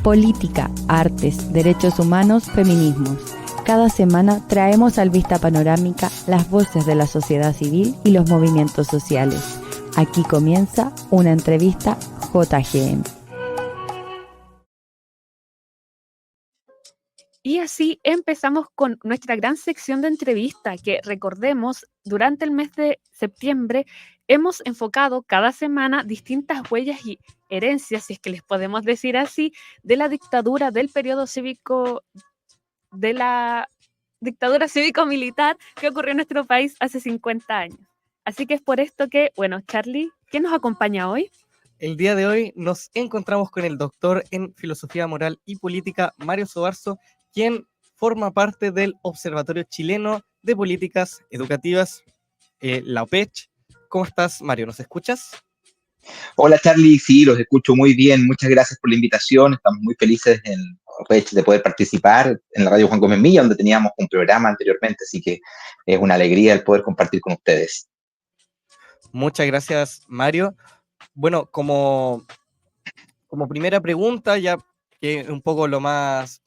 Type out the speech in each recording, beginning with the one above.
Política, artes, derechos humanos, feminismos. Cada semana traemos al Vista Panorámica las voces de la sociedad civil y los movimientos sociales. Aquí comienza una entrevista JGM. Y así empezamos con nuestra gran sección de entrevista que, recordemos, durante el mes de septiembre hemos enfocado cada semana distintas huellas y herencias, si es que les podemos decir así, de la dictadura del periodo cívico, de la dictadura cívico-militar que ocurrió en nuestro país hace 50 años. Así que es por esto que, bueno, Charlie, ¿quién nos acompaña hoy? El día de hoy nos encontramos con el doctor en Filosofía Moral y Política, Mario Sobarzo, quien forma parte del Observatorio Chileno de Políticas Educativas, la OPECH. ¿Cómo estás, Mario? ¿Nos escuchas? Hola Charlie, sí, los escucho muy bien. Muchas gracias por la invitación. Estamos muy felices en OPECH de poder participar en la radio Juan Gómez Milla, donde teníamos un programa anteriormente, así que es una alegría el poder compartir con ustedes. Muchas gracias, Mario. Bueno, como primera pregunta, ya que un poco lo más,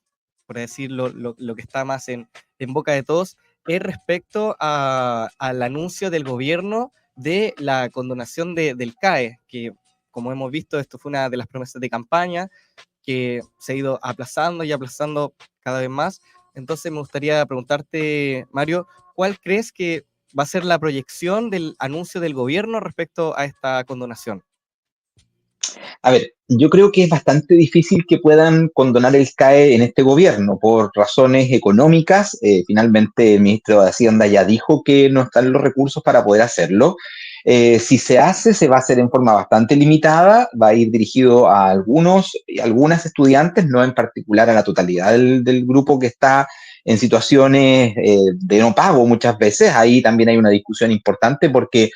por decirlo, lo que está más en boca de todos, es respecto al anuncio del gobierno de la condonación del CAE, que como hemos visto, esto fue una de las promesas de campaña que se ha ido aplazando y aplazando cada vez más. Entonces me gustaría preguntarte, Mario, ¿cuál crees que va a ser la proyección del anuncio del gobierno respecto a esta condonación? A ver, yo creo que es bastante difícil que puedan condonar el CAE en este gobierno por razones económicas. Finalmente, el ministro de Hacienda ya dijo que no están los recursos para poder hacerlo. Si se hace, se va a hacer en forma bastante limitada, va a ir dirigido a algunas estudiantes, no en particular a la totalidad del grupo que está en situaciones de no pago muchas veces. Ahí también hay una discusión importante porque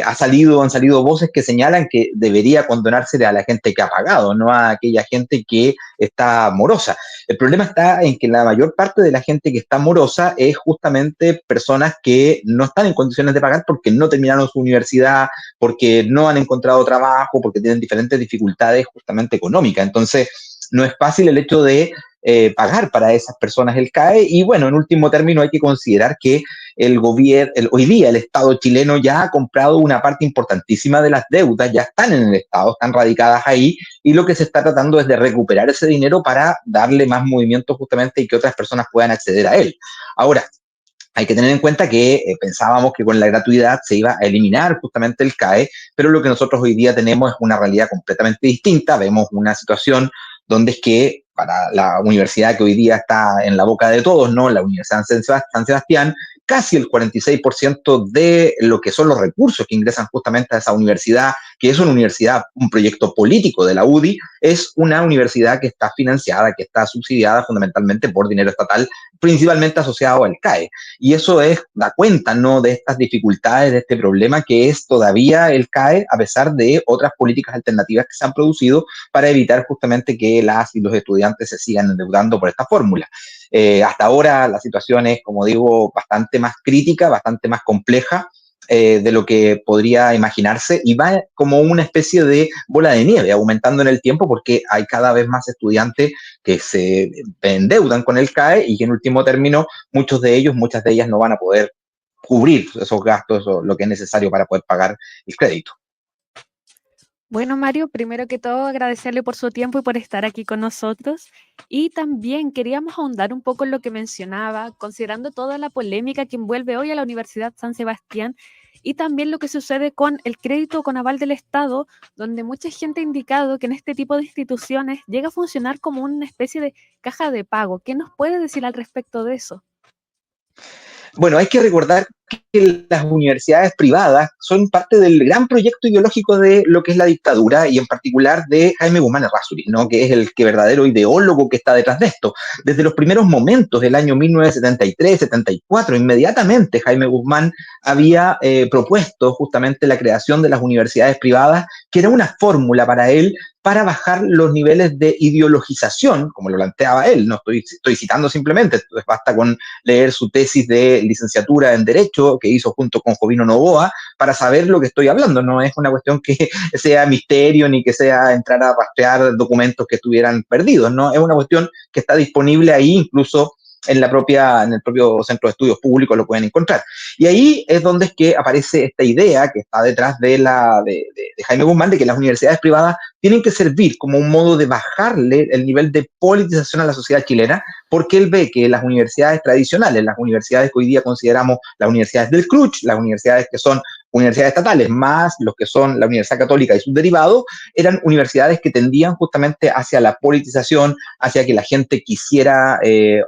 han salido voces que señalan que debería condonarse a la gente que ha pagado, no a aquella gente que está morosa. El problema está en que la mayor parte de la gente que está morosa es justamente personas que no están en condiciones de pagar porque no terminaron su universidad, porque no han encontrado trabajo, porque tienen diferentes dificultades justamente económicas. Entonces, no es fácil el hecho de pagar para esas personas el CAE. Y bueno, en último término hay que considerar que el gobierno, hoy día el Estado chileno ya ha comprado una parte importantísima de las deudas, ya están en el Estado, están radicadas ahí, y lo que se está tratando es de recuperar ese dinero para darle más movimiento justamente y que otras personas puedan acceder a él. Ahora, hay que tener en cuenta que pensábamos que con la gratuidad se iba a eliminar justamente el CAE, pero lo que nosotros hoy día tenemos es una realidad completamente distinta. Vemos una situación donde es que para la universidad que hoy día está en la boca de todos, ¿no? La Universidad San Sebastián, casi el 46% de lo que son los recursos que ingresan justamente a esa universidad, que es una universidad, un proyecto político de la UDI, es una universidad que está financiada, que está subsidiada fundamentalmente por dinero estatal, principalmente asociado al CAE. Y eso da cuenta, ¿no?, de estas dificultades, de este problema que es todavía el CAE, a pesar de otras políticas alternativas que se han producido para evitar justamente que las y los estudiantes se sigan endeudando por esta fórmula. Hasta ahora la situación es, como digo, bastante más crítica, bastante más compleja de lo que podría imaginarse, y va como una especie de bola de nieve, aumentando en el tiempo, porque hay cada vez más estudiantes que se endeudan con el CAE y que en último término muchas de ellas no van a poder cubrir esos gastos o lo que es necesario para poder pagar el crédito. Bueno, Mario, primero que todo agradecerle por su tiempo y por estar aquí con nosotros. Y también queríamos ahondar un poco en lo que mencionaba, considerando toda la polémica que envuelve hoy a la Universidad San Sebastián y también lo que sucede con el crédito con aval del Estado, donde mucha gente ha indicado que en este tipo de instituciones llega a funcionar como una especie de caja de pago. ¿Qué nos puede decir al respecto de eso? Bueno, hay que recordar que las universidades privadas son parte del gran proyecto ideológico de lo que es la dictadura, y en particular de Jaime Guzmán Errázuriz, ¿no?, que es el verdadero ideólogo que está detrás de esto. Desde los primeros momentos del año 1973-74, inmediatamente Jaime Guzmán había propuesto justamente la creación de las universidades privadas, que era una fórmula para él para bajar los niveles de ideologización, como lo planteaba él. No estoy citando simplemente, basta con leer su tesis de licenciatura en Derecho, que hizo junto con Jovino Novoa, para saber lo que estoy hablando. No es una cuestión que sea misterio ni que sea entrar a rastrear documentos que estuvieran perdidos, ¿no? Es una cuestión que está disponible ahí, incluso en el propio Centro de Estudios Públicos lo pueden encontrar. Y ahí es donde es que aparece esta idea que está detrás de Jaime Guzmán, de que las universidades privadas tienen que servir como un modo de bajarle el nivel de politización a la sociedad chilena, porque él ve que las universidades tradicionales, las universidades que hoy día consideramos las universidades del CRUCH, las universidades que son universidades estatales, más los que son la Universidad Católica y sus derivados, eran universidades que tendían justamente hacia la politización, hacia que la gente quisiera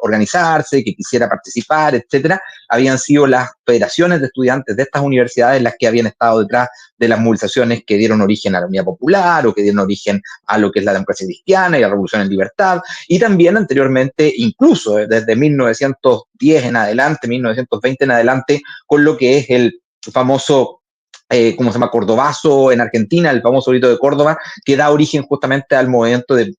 organizarse, que quisiera participar, etcétera. Habían sido las federaciones de estudiantes de estas universidades las que habían estado detrás de las movilizaciones que dieron origen a la Unidad Popular o que dieron origen a lo que es la democracia cristiana y la Revolución en Libertad, y también anteriormente, incluso desde 1910 en adelante, 1920 en adelante, con lo que es el famoso, ¿cómo se llama? Cordobazo en Argentina, el famoso grito de Córdoba, que da origen justamente al movimiento de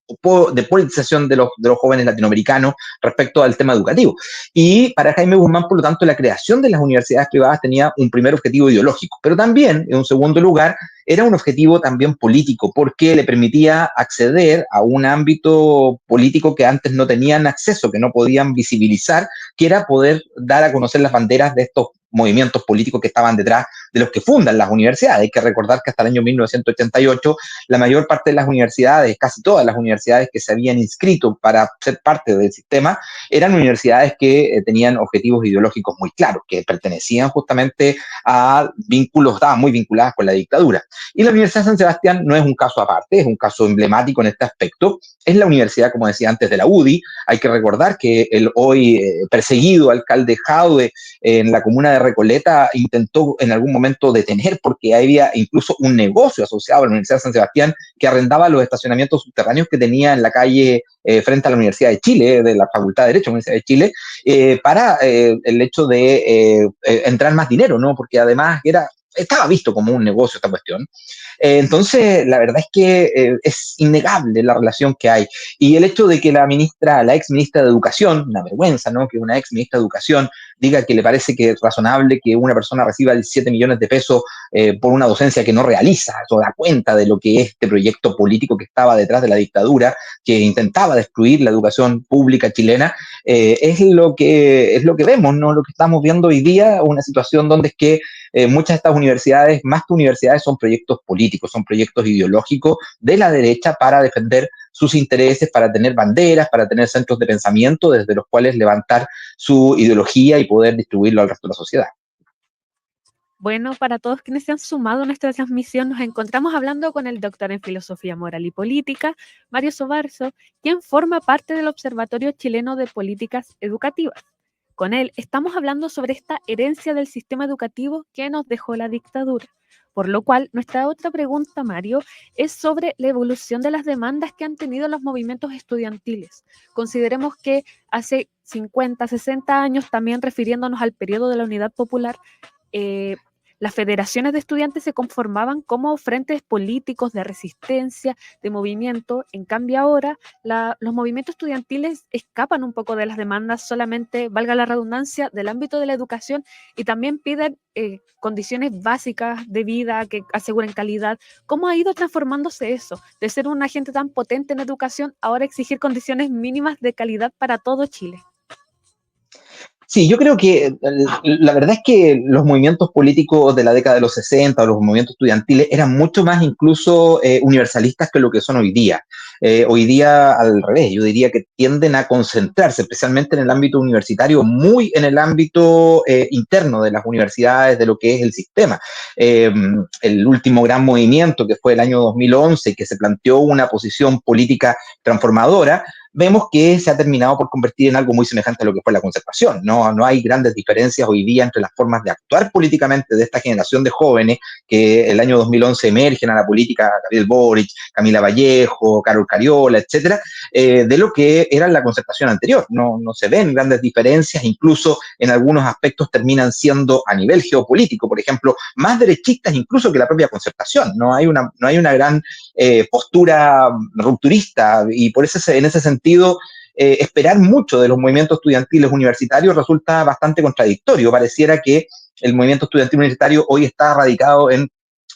politización de los jóvenes latinoamericanos respecto al tema educativo. Y para Jaime Guzmán, por lo tanto, la creación de las universidades privadas tenía un primer objetivo ideológico, pero también, en un segundo lugar, era un objetivo también político, porque le permitía acceder a un ámbito político que antes no tenían acceso, que no podían visibilizar, que era poder dar a conocer las banderas de estos movimientos políticos que estaban detrás de los que fundan las universidades. Hay que recordar que hasta el año 1988 la mayor parte de las universidades, casi todas las universidades que se habían inscrito para ser parte del sistema, eran universidades que tenían objetivos ideológicos muy claros, que pertenecían justamente a vínculos, estaban muy vinculadas con la dictadura. Y la Universidad de San Sebastián no es un caso aparte, es un caso emblemático en este aspecto. Es la universidad, como decía antes, de la UDI. Hay que recordar que el hoy perseguido alcalde Jadwe en la comuna de Recoleta intentó en algún momento detener, porque había incluso un negocio asociado a la Universidad de San Sebastián que arrendaba los estacionamientos subterráneos que tenía en la calle frente a la Universidad de Chile, de la Facultad de Derecho de la Universidad de Chile, para el hecho de entrar más dinero, ¿no? Porque además estaba visto como un negocio esta cuestión. Entonces, la verdad es que es innegable la relación que hay. Y el hecho de que la ex ministra de Educación, una vergüenza, ¿no? Que una ex ministra de Educación diga que le parece que es razonable que una persona reciba 17 millones de pesos por una docencia que no realiza, eso da cuenta de lo que es este proyecto político que estaba detrás de la dictadura, que intentaba destruir la educación pública chilena, es lo que vemos, ¿no? Lo que estamos viendo hoy día, una situación donde es que muchas de estas universidades, más que universidades, son proyectos políticos, son proyectos ideológicos de la derecha para defender sus intereses, para tener banderas, para tener centros de pensamiento desde los cuales levantar su ideología y poder distribuirlo al resto de la sociedad. Bueno, para todos quienes se han sumado a nuestra transmisión, nos encontramos hablando con el doctor en Filosofía Moral y Política, Mario Sobarzo, quien forma parte del Observatorio Chileno de Políticas Educativas. Con él estamos hablando sobre esta herencia del sistema educativo que nos dejó la dictadura. Por lo cual, nuestra otra pregunta, Mario, es sobre la evolución de las demandas que han tenido los movimientos estudiantiles. Consideremos que hace 50, 60 años, también refiriéndonos al periodo de la Unidad Popular, las federaciones de estudiantes se conformaban como frentes políticos de resistencia, de movimiento. En cambio ahora los movimientos estudiantiles escapan un poco de las demandas, solamente, valga la redundancia, del ámbito de la educación, y también piden condiciones básicas de vida que aseguren calidad. ¿Cómo ha ido transformándose eso? De ser un agente tan potente en educación, ahora exigir condiciones mínimas de calidad para todo Chile. Sí, yo creo que la verdad es que los movimientos políticos de la década de los 60 o los movimientos estudiantiles eran mucho más incluso universalistas que lo que son hoy día. Hoy día, al revés, yo diría que tienden a concentrarse, especialmente en el ámbito universitario, muy en el ámbito interno de las universidades, de lo que es el sistema. El último gran movimiento, que fue el año 2011, que se planteó una posición política transformadora, vemos que se ha terminado por convertir en algo muy semejante a lo que fue la concertación. No hay grandes diferencias hoy día entre las formas de actuar políticamente de esta generación de jóvenes que el año 2011 emergen a la política, Gabriel Boric, Camila Vallejo, Carol Cariola, etcétera, de lo que era la concertación anterior. No se ven grandes diferencias, incluso en algunos aspectos terminan siendo a nivel geopolítico, por ejemplo, más derechistas incluso que la propia concertación. No hay una gran postura rupturista, y por eso en ese sentido esperar mucho de los movimientos estudiantiles universitarios resulta bastante contradictorio. Pareciera que el movimiento estudiantil universitario hoy está radicado en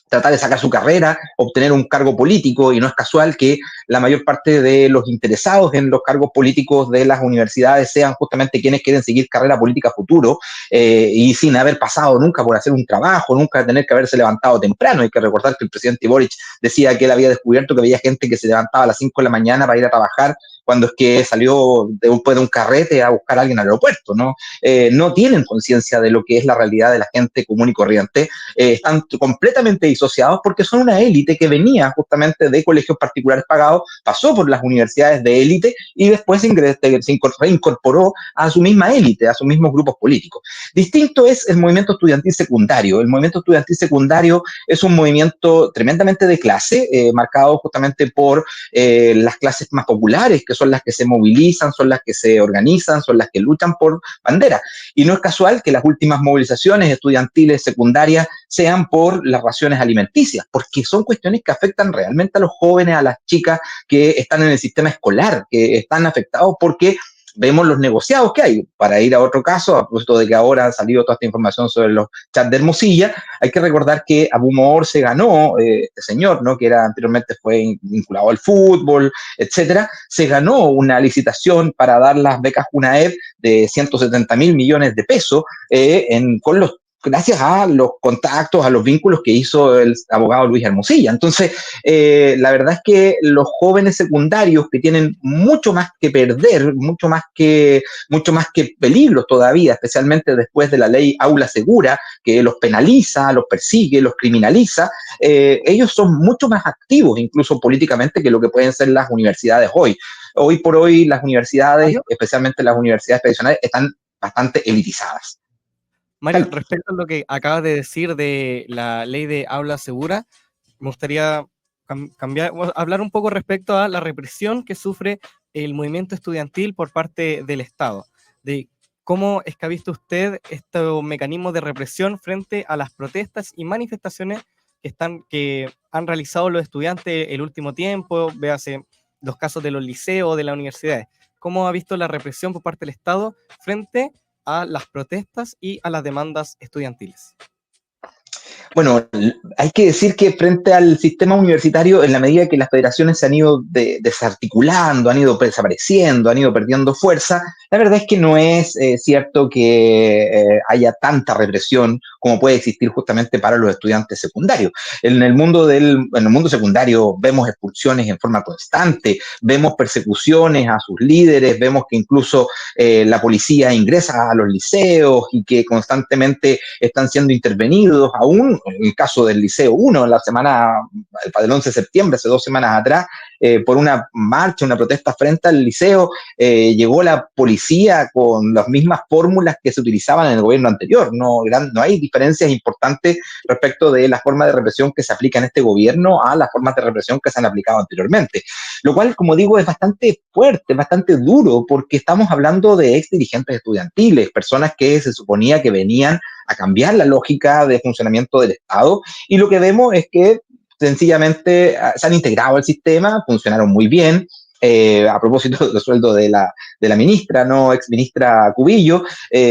tratar de sacar su carrera, obtener un cargo político, y no es casual que la mayor parte de los interesados en los cargos políticos de las universidades sean justamente quienes quieren seguir carrera política a futuro, y sin haber pasado nunca por hacer un trabajo, nunca tener que haberse levantado temprano. Hay que recordar que el presidente Boric decía que él había descubierto que había gente que se levantaba a las 5 de la mañana para ir a trabajar cuando es que salió después de un carrete a buscar a alguien al aeropuerto, ¿no? No tienen conciencia de lo que es la realidad de la gente común y corriente, están completamente disociados porque son una élite que venía justamente de colegios particulares pagados, pasó por las universidades de élite y después se incorporó a su misma élite, a sus mismos grupos políticos. Distinto es el movimiento estudiantil secundario. El movimiento estudiantil secundario es un movimiento tremendamente de clase, marcado justamente por las clases más populares, que son las que se movilizan, son las que se organizan, son las que luchan por bandera. Y no es casual que las últimas movilizaciones estudiantiles secundarias sean por las raciones alimenticias, porque son cuestiones que afectan realmente a los jóvenes, a las chicas que están en el sistema escolar, que están afectados porque vemos los negociados que hay. Para ir a otro caso, a propósito de que ahora ha salido toda esta información sobre los chats de Hermosilla, hay que recordar que Abu Moor se ganó, este señor, ¿no?, que era anteriormente fue vinculado al fútbol, etcétera, se ganó una licitación para dar las becas UNAEP de 170.000 millones de pesos, gracias a los contactos, a los vínculos que hizo el abogado Luis Hermosilla. Entonces, la verdad es que los jóvenes secundarios, que tienen mucho más que perder, mucho más que peligros todavía, especialmente después de la ley Aula Segura, que los penaliza, los persigue, los criminaliza, ellos son mucho más activos, incluso políticamente, que lo que pueden ser las universidades hoy. Hoy por hoy las universidades, especialmente las universidades tradicionales, están bastante elitizadas. Mario, respecto a lo que acabas de decir de la ley de aula segura, me gustaría hablar un poco respecto a la represión que sufre el movimiento estudiantil por parte del Estado, de cómo es que ha visto usted estos mecanismos de represión frente a las protestas y manifestaciones que han realizado los estudiantes el último tiempo, véase los casos de los liceos, de las universidades. ¿Cómo ha visto la represión por parte del Estado frente a las protestas y a las demandas estudiantiles? Bueno, hay que decir que frente al sistema universitario, en la medida que las federaciones se han ido desarticulando, han ido desapareciendo, han ido perdiendo fuerza, la verdad es que no es cierto que haya tanta represión como puede existir justamente para los estudiantes secundarios. En el mundo secundario vemos expulsiones en forma constante, vemos persecuciones a sus líderes, vemos que incluso la policía ingresa a los liceos y que constantemente están siendo intervenidos, aún en el caso del Liceo 1, el 11 de septiembre, hace 2 semanas atrás, por una marcha, una protesta frente al liceo, llegó la policía con las mismas fórmulas que se utilizaban en el gobierno anterior. No hay diferencias importantes respecto de la forma de represión que se aplica en este gobierno a las formas de represión que se han aplicado anteriormente. Lo cual, como digo, es bastante fuerte, bastante duro, porque estamos hablando de ex dirigentes estudiantiles, personas que se suponía que venían a cambiar la lógica de funcionamiento del Estado, y lo que vemos es que sencillamente se han integrado al sistema, funcionaron muy bien. A propósito del sueldo de la ministra, no ex ministra Cubillo,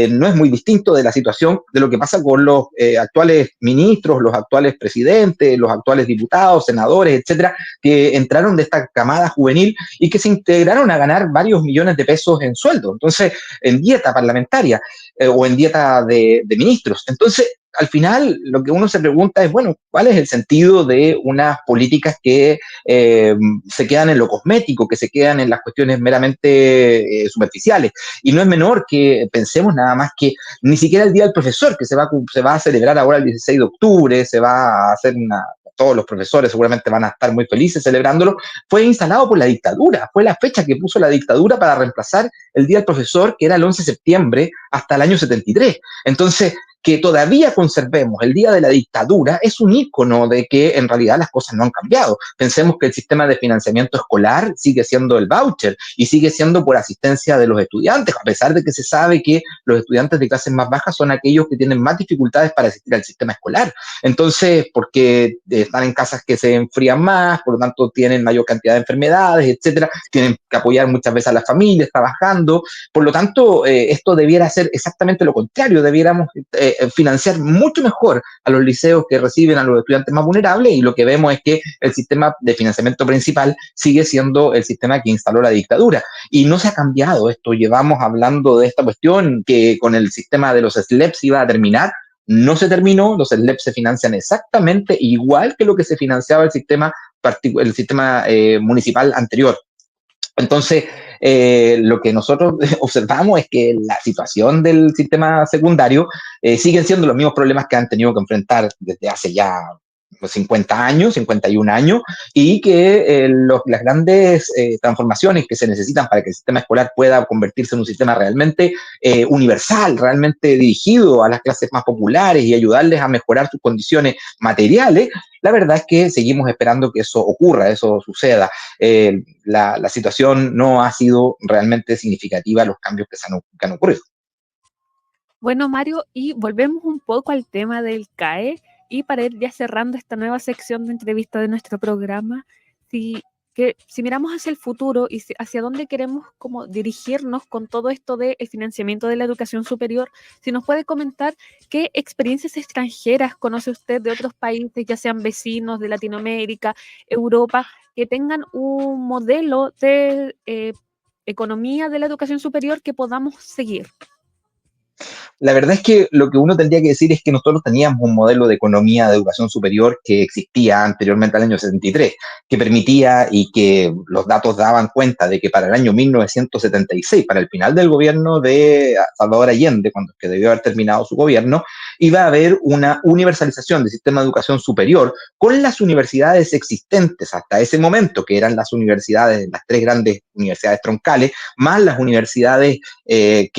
no es muy distinto de la situación de lo que pasa con los actuales ministros, los actuales presidentes, los actuales diputados, senadores, etcétera, que entraron de esta camada juvenil y que se integraron a ganar varios millones de pesos en sueldo, entonces, en dieta parlamentaria o en dieta de ministros. Entonces, al final, lo que uno se pregunta es, bueno, ¿cuál es el sentido de unas políticas que se quedan en lo cosmético, que se quedan en las cuestiones meramente superficiales? Y no es menor que pensemos nada más que ni siquiera el Día del Profesor, que se va a celebrar ahora el 16 de octubre, se va a hacer todos los profesores seguramente van a estar muy felices celebrándolo, fue instalado por la dictadura, fue la fecha que puso la dictadura para reemplazar el Día del Profesor, que era el 11 de septiembre, hasta el año 73. Entonces, que todavía conservemos el día de la dictadura es un ícono de que en realidad las cosas no han cambiado. Pensemos que el sistema de financiamiento escolar sigue siendo el voucher y sigue siendo por asistencia de los estudiantes, a pesar de que se sabe que los estudiantes de clases más bajas son aquellos que tienen más dificultades para asistir al sistema escolar. Entonces, porque están en casas que se enfrían más, por lo tanto tienen mayor cantidad de enfermedades, etcétera, tienen que apoyar muchas veces a las familias trabajando. Por lo tanto, esto debiera ser exactamente lo contrario, debiéramos financiar mucho mejor a los liceos que reciben a los estudiantes más vulnerables, y lo que vemos es que el sistema de financiamiento principal sigue siendo el sistema que instaló la dictadura. Y no se ha cambiado esto. Llevamos hablando de esta cuestión que con el sistema de los SLEPs iba a terminar. No se terminó, los SLEPs se financian exactamente igual que lo que se financiaba el sistema municipal anterior. Entonces, lo que nosotros observamos es que la situación del sistema secundario siguen siendo los mismos problemas que han tenido que enfrentar desde hace ya 50 años, 51 años, y que las grandes transformaciones que se necesitan para que el sistema escolar pueda convertirse en un sistema realmente universal, realmente dirigido a las clases más populares y ayudarles a mejorar sus condiciones materiales, la verdad es que seguimos esperando que eso ocurra, eso suceda. La situación no ha sido realmente significativa, los cambios que han ocurrido. Bueno, Mario, y volvemos un poco al tema del CAE, y para ir ya cerrando esta nueva sección de entrevista de nuestro programa, si miramos hacia el futuro y hacia dónde queremos como dirigirnos con todo esto del financiamiento de la educación superior, si nos puede comentar qué experiencias extranjeras conoce usted de otros países, ya sean vecinos de Latinoamérica, Europa, que tengan un modelo de economía de la educación superior que podamos seguir. La verdad es que lo que uno tendría que decir es que nosotros teníamos un modelo de economía de educación superior que existía anteriormente al año 73, que permitía y que los datos daban cuenta de que para el año 1976, para el final del gobierno de Salvador Allende, cuando que debió haber terminado su gobierno, iba a haber una universalización del sistema de educación superior con las universidades existentes hasta ese momento, que eran las universidades, las tres grandes universidades troncales, más las universidades que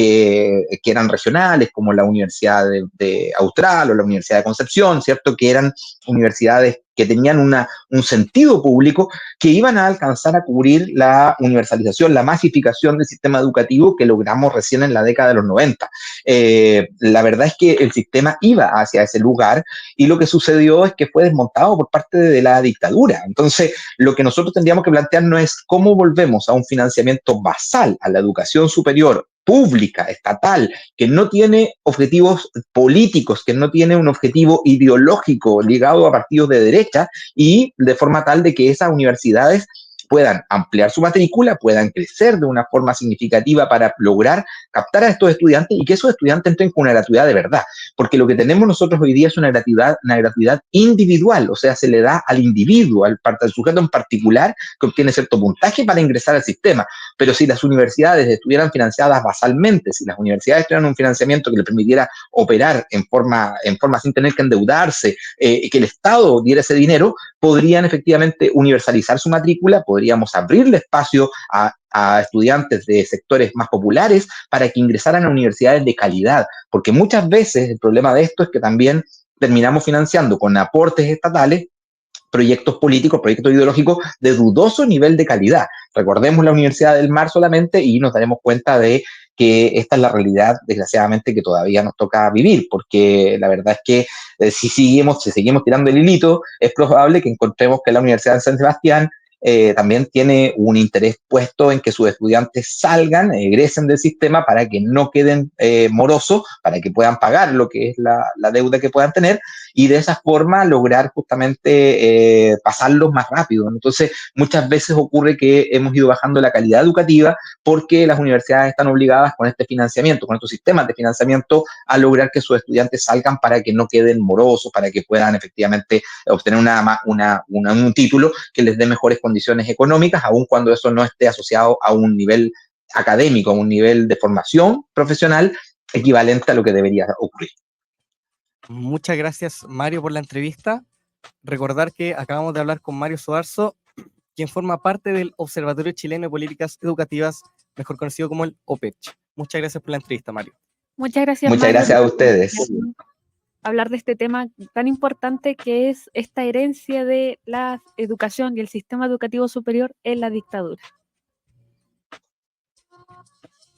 eran regionales, como la Universidad de Austral o la Universidad de Concepción, ¿cierto? Que eran universidades que tenían un sentido público, que iban a alcanzar a cubrir la universalización, la masificación del sistema educativo que logramos recién en la década de los 90. La verdad es que el sistema iba hacia ese lugar, y lo que sucedió es que fue desmontado por parte de la dictadura. Entonces, lo que nosotros tendríamos que plantearnos es cómo volvemos a un financiamiento basal a la educación superior pública, estatal, que no tiene objetivos políticos, que no tiene un objetivo ideológico ligado a partidos de derecha, y de forma tal de que esas universidades puedan ampliar su matrícula, puedan crecer de una forma significativa para lograr captar a estos estudiantes y que esos estudiantes entren con una gratuidad de verdad. Porque lo que tenemos nosotros hoy día es una gratuidad individual, o sea, se le da al individuo, al sujeto en particular, que obtiene cierto puntaje para ingresar al sistema. Pero si las universidades estuvieran financiadas basalmente, si las universidades tuvieran un financiamiento que les permitiera operar en forma sin tener que endeudarse, que el Estado diera ese dinero, podrían efectivamente universalizar su matrícula, podríamos abrirle espacio a estudiantes de sectores más populares para que ingresaran a universidades de calidad, porque muchas veces el problema de esto es que también terminamos financiando con aportes estatales proyectos políticos, proyectos ideológicos de dudoso nivel de calidad. Recordemos la Universidad del Mar solamente y nos daremos cuenta de que esta es la realidad, desgraciadamente, que todavía nos toca vivir, porque la verdad es que si seguimos tirando el hilito, es probable que encontremos que la Universidad de San Sebastián también tiene un interés puesto en que sus estudiantes salgan, egresen del sistema para que no queden morosos, para que puedan pagar lo que es la deuda que puedan tener, y de esa forma lograr justamente pasarlos más rápido. Entonces, muchas veces ocurre que hemos ido bajando la calidad educativa porque las universidades están obligadas con este financiamiento, con estos sistemas de financiamiento, a lograr que sus estudiantes salgan para que no queden morosos, para que puedan efectivamente obtener un título que les dé mejores condiciones económicas, aun cuando eso no esté asociado a un nivel académico, a un nivel de formación profesional equivalente a lo que debería ocurrir. Muchas gracias, Mario, por la entrevista. Recordar que acabamos de hablar con Mario Soarzo, quien forma parte del Observatorio Chileno de Políticas Educativas, mejor conocido como el OPECH. Muchas gracias por la entrevista, Mario. Muchas gracias, Muchas Mario, gracias a ustedes. hablar de este tema tan importante que es esta herencia de la educación y el sistema educativo superior en la dictadura.